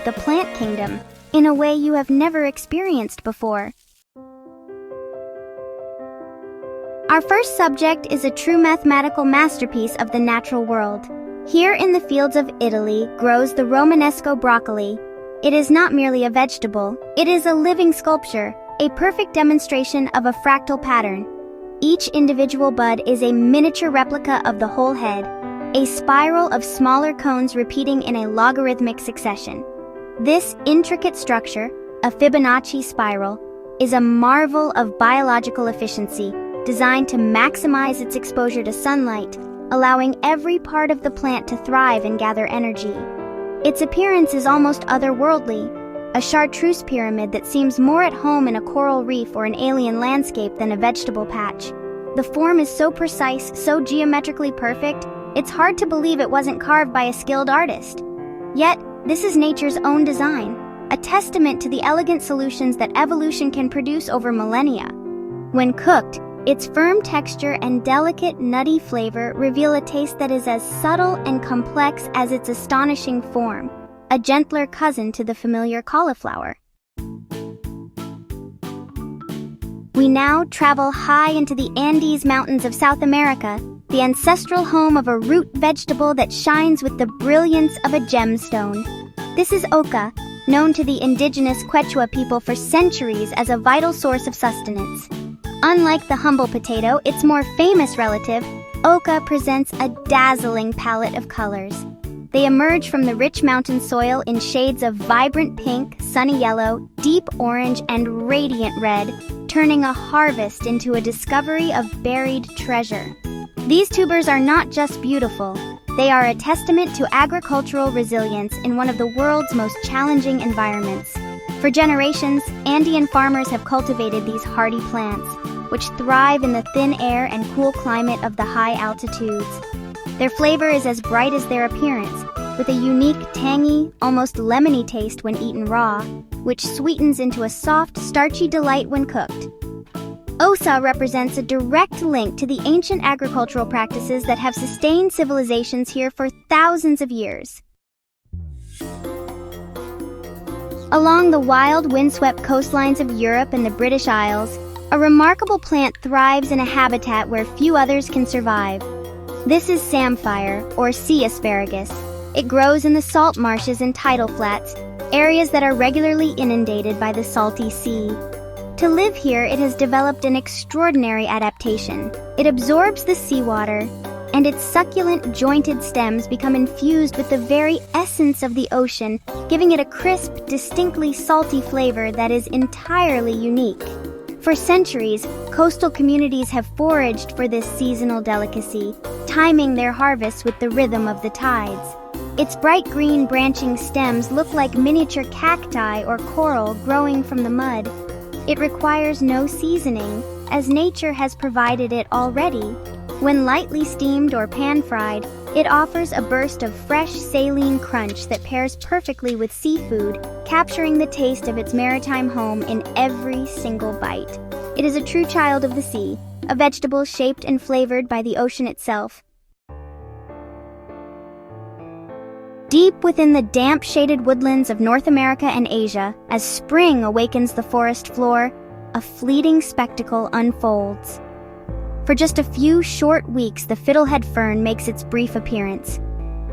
of the plant kingdom in a way you have never experienced before. Our first subject is a true mathematical masterpiece of the natural world. Here in the fields of Italy grows the Romanesco broccoli. It is not merely a vegetable, it is a living sculpture, a perfect demonstration of a fractal pattern. Each individual bud is a miniature replica of the whole head, a spiral of smaller cones repeating in a logarithmic succession. This intricate structure, a Fibonacci spiral, is a marvel of biological efficiency, designed to maximize its exposure to sunlight, allowing every part of the plant to thrive and gather energy. Its appearance is almost otherworldly, a chartreuse pyramid that seems more at home in a coral reef or an alien landscape than a vegetable patch. The form is so precise, so geometrically perfect, it's hard to believe it wasn't carved by a skilled artist. Yet, this is nature's own design, a testament to the elegant solutions that evolution can produce over millennia. When cooked, its firm texture and delicate, nutty flavor reveal a taste that is as subtle and complex as its astonishing form, a gentler cousin to the familiar cauliflower. We now travel high into the Andes Mountains of South America, the ancestral home of a root vegetable that shines with the brilliance of a gemstone. This is oca, known to the indigenous Quechua people for centuries as a vital source of sustenance. Unlike the humble potato, its more famous relative, oca presents a dazzling palette of colors. They emerge from the rich mountain soil in shades of vibrant pink, sunny yellow, deep orange, and radiant red, turning a harvest into a discovery of buried treasure. These tubers are not just beautiful, they are a testament to agricultural resilience in one of the world's most challenging environments. For generations, Andean farmers have cultivated these hardy plants, which thrive in the thin air and cool climate of the high altitudes. Their flavor is as bright as their appearance, with a unique, tangy, almost lemony taste when eaten raw, which sweetens into a soft, starchy delight when cooked. Osa represents a direct link to the ancient agricultural practices that have sustained civilizations here for thousands of years. Along the wild, windswept coastlines of Europe and the British Isles, a remarkable plant thrives in a habitat where few others can survive. This is Samphire, or sea asparagus. It grows in the salt marshes and tidal flats, areas that are regularly inundated by the salty sea. To live here, it has developed an extraordinary adaptation. It absorbs the seawater, and its succulent, jointed stems become infused with the very essence of the ocean, giving it a crisp, distinctly salty flavor that is entirely unique. For centuries, coastal communities have foraged for this seasonal delicacy, timing their harvests with the rhythm of the tides. Its bright green branching stems look like miniature cacti or coral growing from the mud. It requires no seasoning, as nature has provided it already. When lightly steamed or pan-fried, it offers a burst of fresh saline crunch that pairs perfectly with seafood, capturing the taste of its maritime home in every single bite. It is a true child of the sea, a vegetable shaped and flavored by the ocean itself. Deep within the damp, shaded woodlands of North America and Asia, as spring awakens the forest floor, a fleeting spectacle unfolds. For just a few short weeks, the Fiddlehead Fern makes its brief appearance.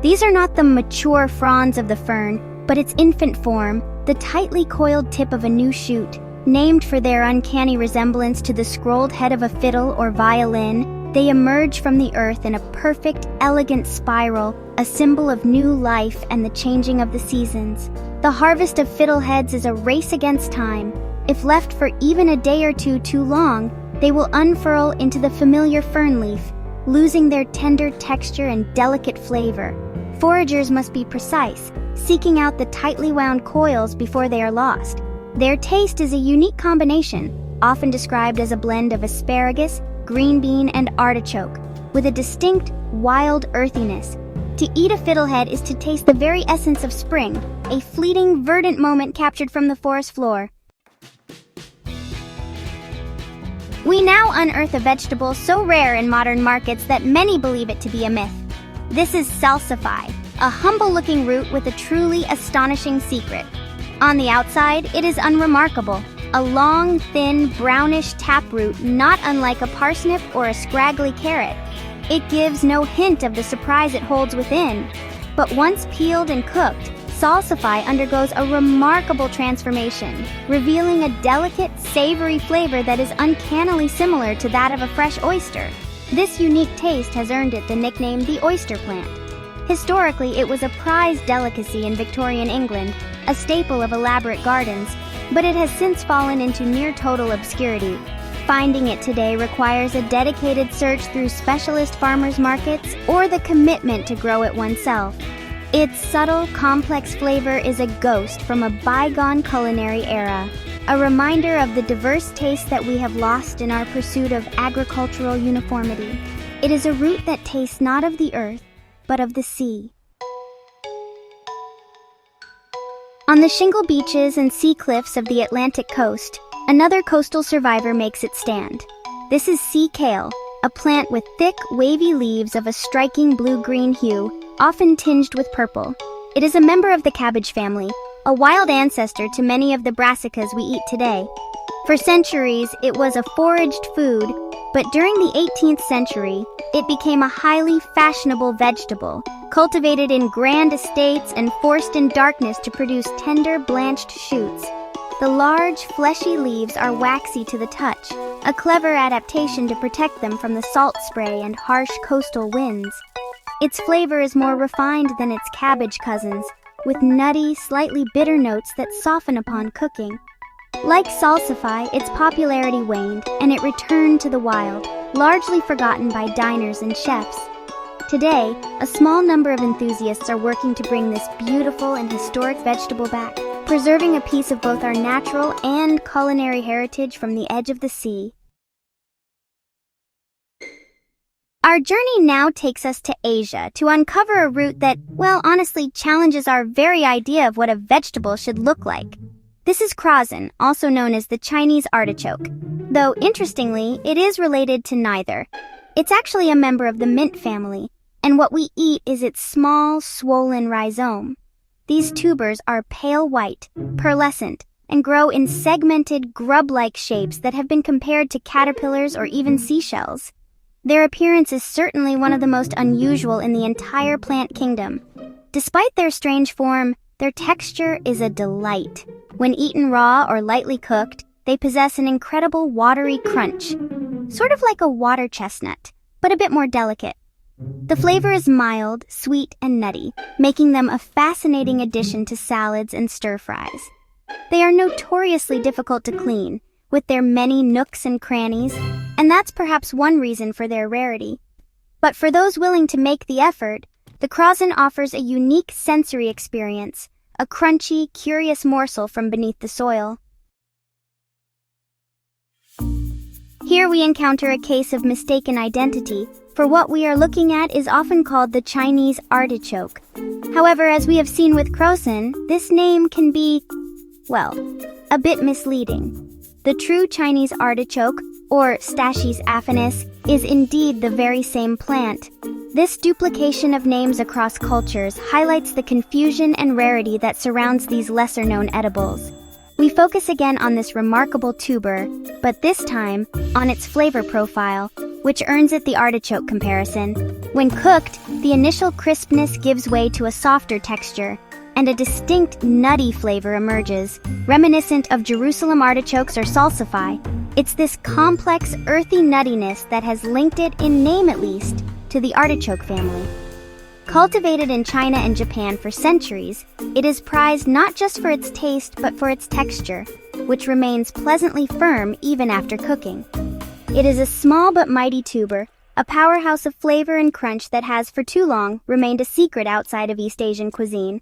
These are not the mature fronds of the fern, but its infant form, the tightly coiled tip of a new shoot. Named for their uncanny resemblance to the scrolled head of a fiddle or violin, they emerge from the earth in a perfect, elegant spiral, a symbol of new life and the changing of the seasons. The harvest of fiddleheads is a race against time. If left for even a day or two too long, they will unfurl into the familiar fern leaf, losing their tender texture and delicate flavor. Foragers must be precise, seeking out the tightly wound coils before they are lost. Their taste is a unique combination, often described as a blend of asparagus, green bean, and artichoke, with a distinct, wild earthiness. To eat a fiddlehead is to taste the very essence of spring, a fleeting, verdant moment captured from the forest floor. We now unearth a vegetable so rare in modern markets that many believe it to be a myth. This is Salsify, a humble-looking root with a truly astonishing secret. On the outside, it is unremarkable. A long, thin, brownish taproot not unlike a parsnip or a scraggly carrot. It gives no hint of the surprise it holds within. But once peeled and cooked, Salsify undergoes a remarkable transformation, revealing a delicate, savory flavor that is uncannily similar to that of a fresh oyster. This unique taste has earned it the nickname the oyster plant. Historically, it was a prized delicacy in Victorian England, a staple of elaborate gardens, but it has since fallen into near-total obscurity. Finding it today requires a dedicated search through specialist farmers markets or the commitment to grow it oneself. Its subtle, complex flavor is a ghost from a bygone culinary era, a reminder of the diverse tastes that we have lost in our pursuit of agricultural uniformity. It is a root that tastes not of the earth, but of the sea. On the shingle beaches and sea cliffs of the Atlantic coast, another coastal survivor makes its stand. This is sea kale, a plant with thick, wavy leaves of a striking blue-green hue, often tinged with purple. It is a member of the cabbage family, a wild ancestor to many of the brassicas we eat today. For centuries, it was a foraged food, but during the 18th century, it became a highly fashionable vegetable, cultivated in grand estates and forced in darkness to produce tender, blanched shoots. The large, fleshy leaves are waxy to the touch, a clever adaptation to protect them from the salt spray and harsh coastal winds. Its flavor is more refined than its cabbage cousins, with nutty, slightly bitter notes that soften upon cooking. Like Salsify, its popularity waned, and it returned to the wild, largely forgotten by diners and chefs. Today, a small number of enthusiasts are working to bring this beautiful and historic vegetable back, preserving a piece of both our natural and culinary heritage from the edge of the sea. Our journey now takes us to Asia to uncover a root that, well, honestly challenges our very idea of what a vegetable should look like. This is Crosne, also known as the Chinese artichoke, though interestingly, it is related to neither. It's actually a member of the mint family, and what we eat is its small, swollen rhizome. These tubers are pale white, pearlescent, and grow in segmented, grub-like shapes that have been compared to caterpillars or even seashells. Their appearance is certainly one of the most unusual in the entire plant kingdom. Despite their strange form, their texture is a delight. When eaten raw or lightly cooked, they possess an incredible watery crunch, sort of like a water chestnut, but a bit more delicate. The flavor is mild, sweet, and nutty, making them a fascinating addition to salads and stir-fries. They are notoriously difficult to clean, with their many nooks and crannies, and that's perhaps one reason for their rarity. But for those willing to make the effort, the Crosne offers a unique sensory experience, a crunchy, curious morsel from beneath the soil. Here we encounter a case of mistaken identity, for what we are looking at is often called the Chinese artichoke. However, as we have seen with Crosne, this name can be, well, a bit misleading. The true Chinese artichoke, or Stachys affinis, is indeed the very same plant. This duplication of names across cultures highlights the confusion and rarity that surrounds these lesser-known edibles. We focus again on this remarkable tuber, but this time on its flavor profile, which earns it the artichoke comparison. When cooked, the initial crispness gives way to a softer texture, and a distinct nutty flavor emerges, reminiscent of Jerusalem artichokes or salsify. It's this complex, earthy nuttiness that has linked it, in name at least, to the artichoke family. Cultivated in China and Japan for centuries, it is prized not just for its taste but for its texture, which remains pleasantly firm even after cooking. It is a small but mighty tuber, a powerhouse of flavor and crunch that has for too long remained a secret outside of East Asian cuisine.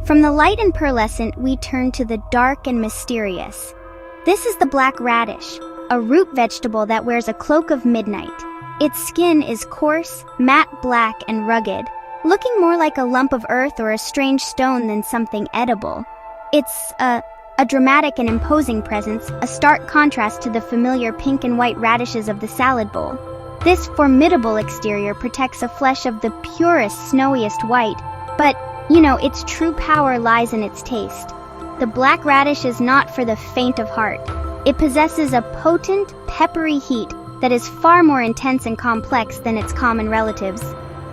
From the light and pearlescent, we turn to the dark and mysterious. This is the black radish, a root vegetable that wears a cloak of midnight. Its skin is coarse, matte black, and rugged, looking more like a lump of earth or a strange stone than something edible. It's a dramatic and imposing presence, a stark contrast to the familiar pink and white radishes of the salad bowl. This formidable exterior protects a flesh of the purest, snowiest white, but, its true power lies in its taste. The black radish is not for the faint of heart. It possesses a potent, peppery heat that is far more intense and complex than its common relatives.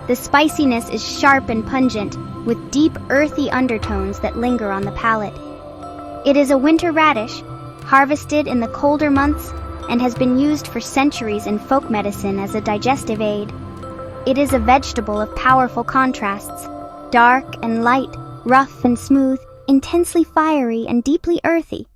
The spiciness is sharp and pungent, with deep, earthy undertones that linger on the palate. It is a winter radish, harvested in the colder months, and has been used for centuries in folk medicine as a digestive aid. It is a vegetable of powerful contrasts, dark and light, rough and smooth, intensely fiery and deeply earthy.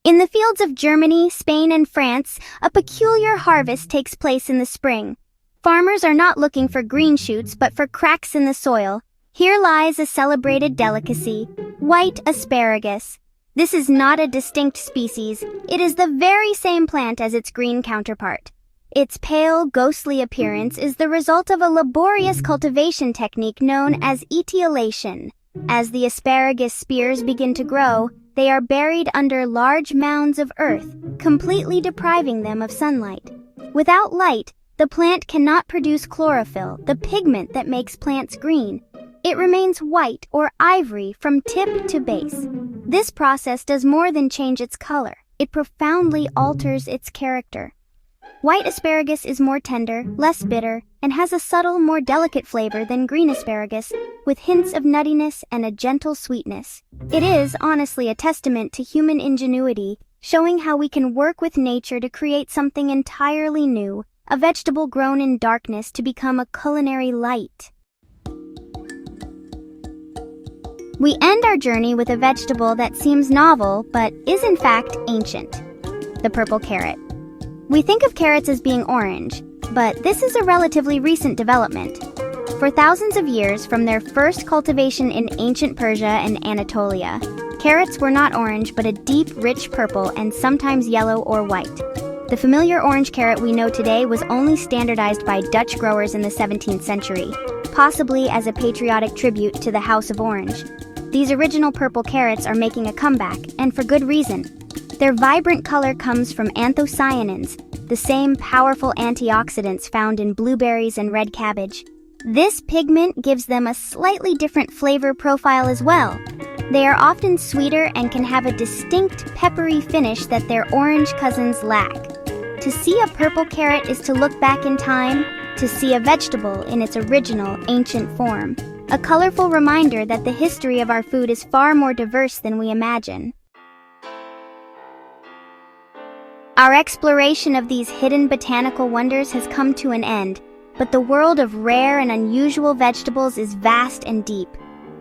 In the fields of Germany, Spain, and France, a peculiar harvest takes place in the spring. Farmers are not looking for green shoots, but for cracks in the soil. Here lies a celebrated delicacy, white asparagus. This is not a distinct species. It is the very same plant as its green counterpart. Its pale, ghostly appearance is the result of a laborious cultivation technique known as etiolation. As the asparagus spears begin to grow, they are buried under large mounds of earth, completely depriving them of sunlight. Without light, the plant cannot produce chlorophyll, the pigment that makes plants green. It remains white or ivory from tip to base. This process does more than change its color. It profoundly alters its character. White asparagus is more tender, less bitter, and has a subtle, more delicate flavor than green asparagus, with hints of nuttiness and a gentle sweetness. It is, honestly, a testament to human ingenuity, showing how we can work with nature to create something entirely new, a vegetable grown in darkness to become a culinary light. We end our journey with a vegetable that seems novel, but is in fact ancient: the purple carrot. We think of carrots as being orange, but this is a relatively recent development. For thousands of years, from their first cultivation in ancient Persia and Anatolia, carrots were not orange but a deep, rich purple and sometimes yellow or white. The familiar orange carrot we know today was only standardized by Dutch growers in the 17th century, possibly as a patriotic tribute to the House of Orange. These original purple carrots are making a comeback, and for good reason. Their vibrant color comes from anthocyanins, the same powerful antioxidants found in blueberries and red cabbage. This pigment gives them a slightly different flavor profile as well. They are often sweeter and can have a distinct peppery finish that their orange cousins lack. To see a purple carrot is to look back in time, to see a vegetable in its original ancient form. A colorful reminder that the history of our food is far more diverse than we imagine. Our exploration of these hidden botanical wonders has come to an end, but the world of rare and unusual vegetables is vast and deep.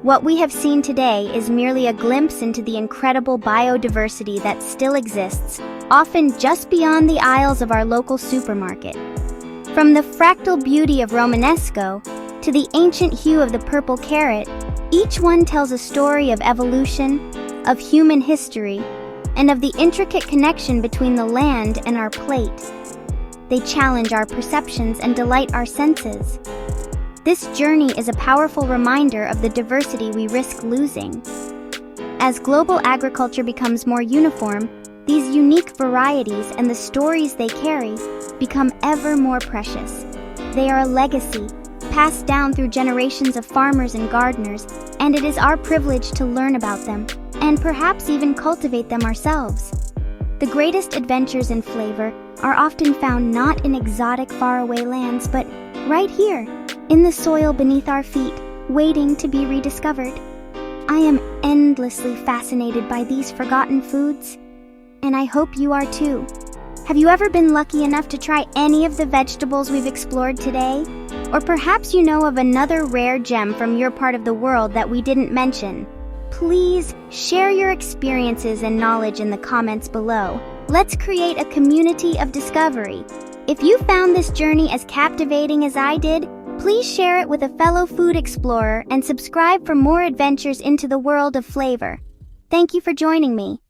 What we have seen today is merely a glimpse into the incredible biodiversity that still exists, often just beyond the aisles of our local supermarket. From the fractal beauty of Romanesco to the ancient hue of the purple carrot, each one tells a story of evolution, of human history, and of the intricate connection between the land and our plate. They challenge our perceptions and delight our senses. This journey is a powerful reminder of the diversity we risk losing. As global agriculture becomes more uniform, these unique varieties and the stories they carry become ever more precious. They are a legacy, passed down through generations of farmers and gardeners, and it is our privilege to learn about them, and perhaps even cultivate them ourselves. The greatest adventures in flavor are often found not in exotic faraway lands, but right here, in the soil beneath our feet, waiting to be rediscovered. I am endlessly fascinated by these forgotten foods, and I hope you are too. Have you ever been lucky enough to try any of the vegetables we've explored today? Or perhaps you know of another rare gem from your part of the world that we didn't mention. Please share your experiences and knowledge in the comments below. Let's create a community of discovery. If you found this journey as captivating as I did, please share it with a fellow food explorer and subscribe for more adventures into the world of flavor. Thank you for joining me.